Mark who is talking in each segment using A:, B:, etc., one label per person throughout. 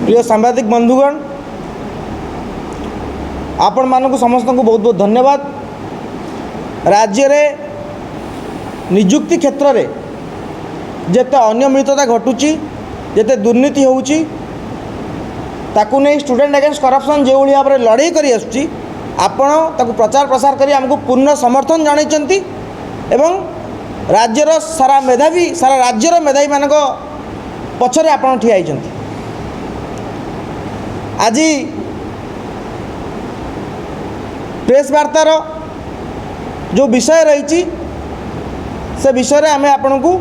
A: प्रिय सांबादिक बंधुगण, आपण मानक समस्त को बहुत बहुत धन्यवाद। राज्य रे निजुक्ति क्षेत्र रे जेते अनियमितता घटुची, जेते दुर्नीति होउची, ताकू नहीं स्टूडेंट अगेंस्ट करप्शन जो भाव में लड़ाई करी आसुची, आपण ताकू प्रचार प्रसार करी हमको पूर्ण समर्थन जणाइचंती एवं राज्यर सारा मेधावी सारा राज्यर मेधावी मानक पछरे आपण ठिया आइचंती। आज प्रेस वार्तार जो विषय रही से विषय रे आमे आपण को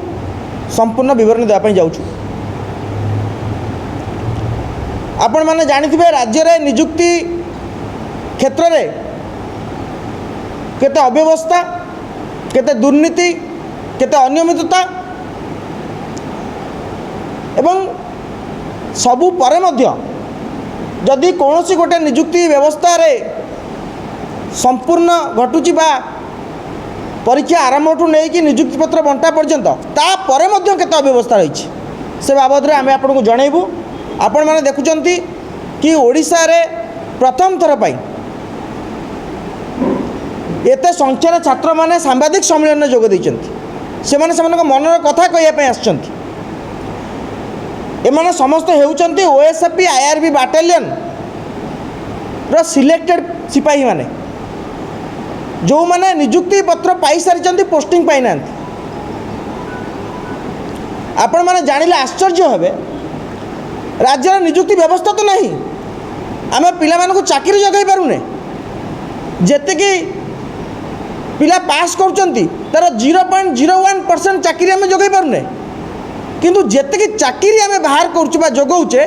A: संपूर्ण विवरण देवाई जाऊँ। आपण माने जानिथिबे राज्य रे निजुक्ति क्षेत्र रे केते अव्यवस्था, केते दुर्नीति, केते अनियमितता एवं सबु परे मध्य जदि कौन गोटे निजुक्ति व्यवस्था रे संपूर्ण घटुची बा परीक्षा आरंभ ठू नहीं कि निजुक्ति पत्र बंटा पर्यंत ता परे मध्य केते अव्यवस्था रही से बाबद रे आमे आपन को जणाइबू। आपण माने देखुचंती कि ओडिशा रे प्रथम थर पाई एते संख्यार छात्र माने सांबादिक सम्मेलन में जोग दैचंती। से माने सेमानक मनर कथा कहया पय आछंती। एमाने समस्त हेउचंती ओएसएपी आईआरबी बाटालियन रो सिलेक्टेड सिपाही माने जो माने निजुक्ति पत्र पाई सारी पोस्टिंग पाई ना। आपण माने जानिले आश्चर्य हेबे, राज्य निजुक्ति व्यवस्था तो नहीं, आम पिला मानकु चाकरी जगाई पारुने। जेते कि पिला पास करुचंती तार 0.01% चाकरी आम जगाई पारुने, किंतु जेते कि चाकरी आम बाहर करुचे बा जगाउचे,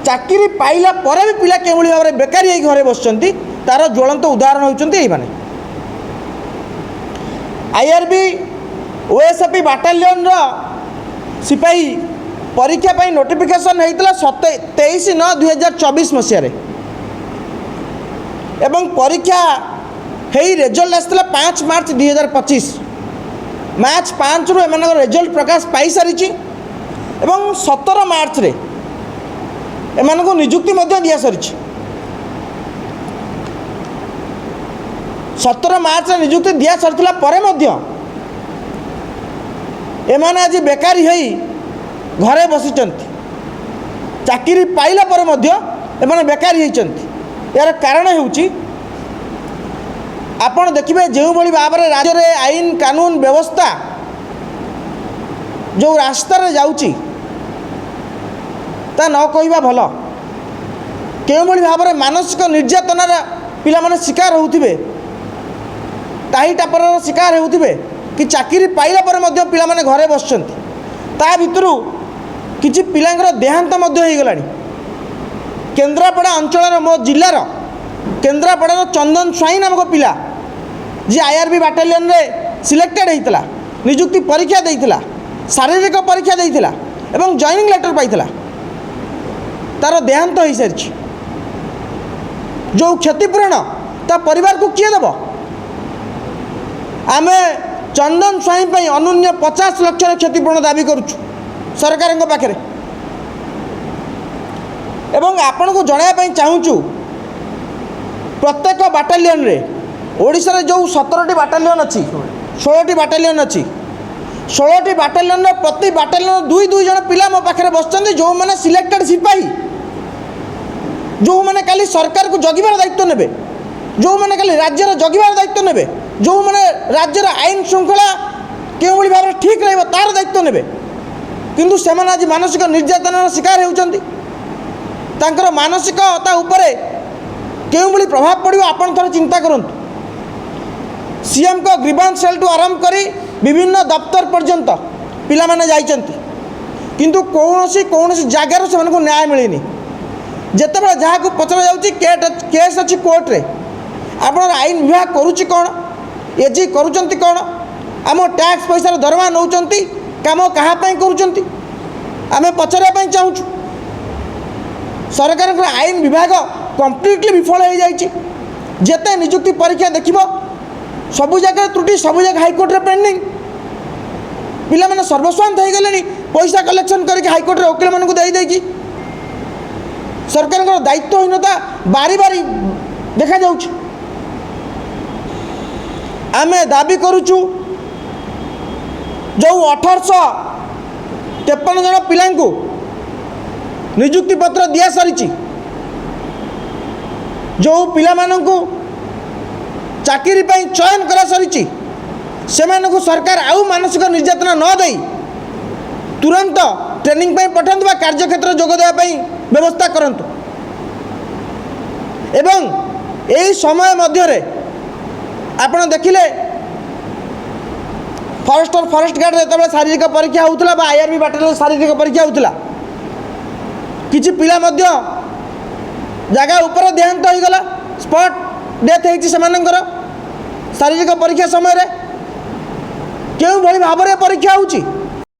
A: चाकरी पाइला परे भी पिला केवली भाव में बेकारी होई घरे बसचंती। तार ज्वलंत उदाहरण होउचंती एई माने। आईआरबी ओएसएपी बाटालियन रो सिपाही परीक्षा पाई नोटिफिकेशन होता 23/9/2024 मसीह एवं परीक्षा हेई रिजल्ट आसला 5 मार्च 2025। मार्च 5 रु एमान रिजल्ट प्रकाश पाई सारी एवं 17 मार्च रे एमान को निजुक्ति मध्य दिया सारी। 17 मार्च रे निजुक्ति दिया सारथिला परे मध्य एमान आज बेकारी होई घरे बसिचंती। चाकरी पाइला पर मध्य एमाने बेकारी होइचंती। यार कारण हेउची आपण देखिबे जेउ भली भाव रे राज्य रे आईन कानून व्यवस्था जो रास्ता रे जाउची ता न कहिबा भलो। केउ भली भाव रे मानसिक निर्यातनार पिला माने शिकार होउथिबे, टाही टापर शिकार होउथिबे कि चाकरी पाइला पर मध्य पिला माने घरे बसचंती। ता भितरु किछि पिलांगर देहांत मध्य हो गलानी। केन्द्रापड़ा अंचल मो जिलार केन्द्रापड़ार चंदन स्वाई नामक पिला जी आईआरबी बाटालियन रे सिलेक्टेड होता, निजुक्ति परीक्षा देइथिला, शारीरिक परीक्षा देइथिला एवं जॉइनिंग लेटर पाइथिला, तार देहांत हो सारी। जो क्षतिपूरण ता परिवार को किए देव? आमे चंदन स्वाई पर अनुन्य 50 लाख क्षतिपूरण दाबी करुचु सरकार पाखे। एवं आपण को जनाया चाहूँ प्रत्येक बाटालियन रे ओडिशा रे जो 17टी बाटालियन अच्छी 16टी बाटालियन अच्छी 16टी बाटालियन प्रति बाटालियन 2-2 जन पिला मो पाखे बसचंती जो माने सिलेक्टेड सिपाही, जो माने काली सरकार को जगिबार दायित्व नेबे, जो माने काली राज्यर जगिबार दायित्व नेबे, जो माने राज्यर आईन श्रृंखला केउ भली भाव ठीक रहबो तार दायित्व नेबे। किंतु सेमान आज मानसिक निर्यातनार शिकार होउचंती। तांकर मानसिकता उपरे केउ भली प्रभाव पड़िबो आपण थोड़ा चिंता करंतु। सीएम को ग्रीवांस सेल टू आरंभ करी विभिन्न दफ्तर पर्यंत पिला माने जाइचंती, किंतु कौनसी जगार से को न्याय मिलनी। जेतेबेले जहाँ को पचरा जाउची केस अच्छी कोर्ट रे, आपण आईन विभाग करुची कौन, एजी करुचंती कौन, आम टैक्स पैसा दरमा नौचंती, काम कहा करुचंती आमे पचरा चाहूँ। सरकार आईन विभाग कंप्लीटली विफल हो जाइए। जेते निजुक्ति परीक्षा देखिबो सबु जगह त्रुटि, सबु जगह हाईकोर्ट रे पेंडिंग। पिला माने सर्वस्वांत हो गले पैसा कलेक्शन करके हाईकोर्ट रे वकील मानक दे देकी सरकार दायित्वहीनता बारी बारी देखा जाउछ। आमे दाबी करुचु जो 1853 जन पिलांकु नियुक्ति पत्र दिया सारी जो पिला मानंकु चाकरी पाई चयन करा सारी से सरकार आउ मानसिक निर्यातना न दे तुरंत ट्रेनिंग पाई पठांतु बा कार्यक्षेत्र जोग देवा पाई व्यवस्था करंतु। एवं यही समय मध्य आपण देखिले फॉरेस्ट गार्ड जो शारीरिक परीक्षा होता बा आईआरबी बाटालियन शारीरिक परीक्षा होता किछि पिला मध्य जगह ऊपर देहांत हो गला स्पॉट डेथ होती शारीरिक परीक्षा समय क्यों भली भाव परीक्षा होची।